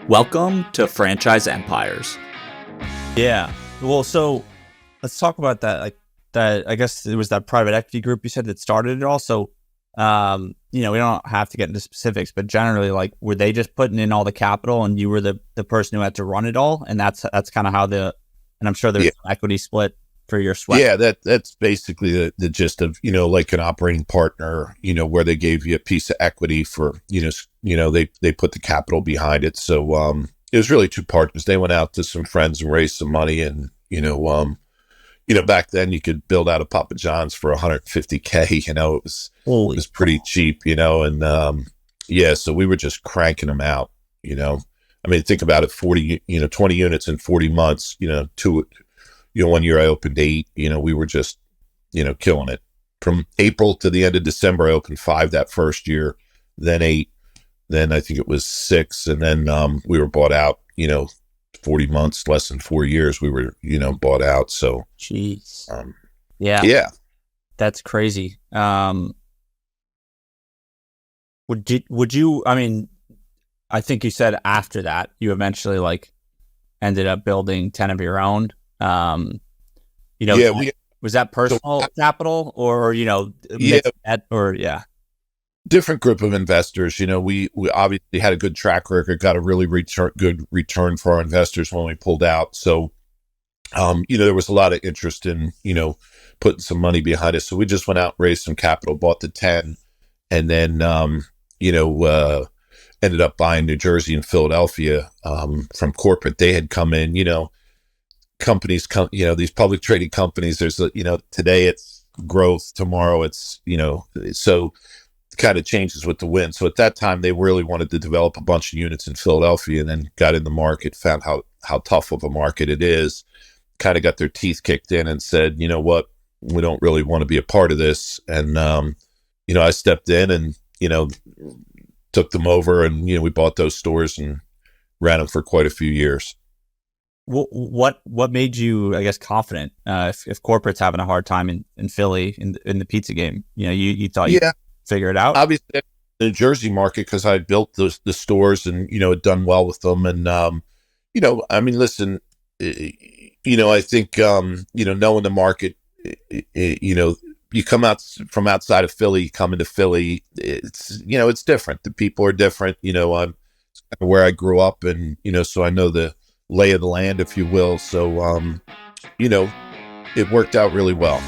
Welcome to Franchise Empires. Yeah. Well, so let's talk about that. Like that, I guess it was that private equity group you said that started it all. So, we don't have to get into specifics, but generally, like, were they just putting in all the capital and you were the person who had to run it all? And that's kind of how and I'm sure there's an equity split for your sweat. Yeah, that's basically the gist of, like an operating partner, where they gave you a piece of equity for, they put the capital behind it. So it was really two partners. They went out to some friends and raised some money. And, back then you could build out a Papa John's for $150K, it was pretty cheap, and so we were just cranking them out, I mean, think about it, 20 units in 40 months, one year I opened 8, we were just, killing it. From April to the end of December, I opened 5 that first year, then 8, then I think it was 6. And then we were bought out, 40 months, less than 4 years, we were, bought out. So, jeez. Yeah. That's crazy. Would you, I mean, I think you said after that, you eventually ended up building 10 of your own. Was that personal capital or, different group of investors. We obviously had a good track record, got a really good return for our investors when we pulled out. So, there was a lot of interest in, putting some money behind us. So we just went out, raised some capital, bought the 10, and then, ended up buying New Jersey and Philadelphia from corporate. They had come in, companies come, these public traded companies, there's, today it's growth, tomorrow it's, so kind of changes with the wind. So at that time, they really wanted to develop a bunch of units in Philadelphia, and then got in the market, found how tough of a market it is, kind of got their teeth kicked in and said, you know what, we don't really want to be a part of this. And, I stepped in and, took them over, and, we bought those stores and ran them for quite a few years. What made you, I guess, confident if corporate's having a hard time in Philly in the pizza game? You thought you'd figure it out? Obviously, the New Jersey market, because I built the stores and, had done well with them. And, I mean, listen, I think, knowing the market, you come out from outside of Philly, you come into Philly, it's different. The people are different. I'm kind of where I grew up, and, so I know the lay of the land, if you will. So, it worked out really well.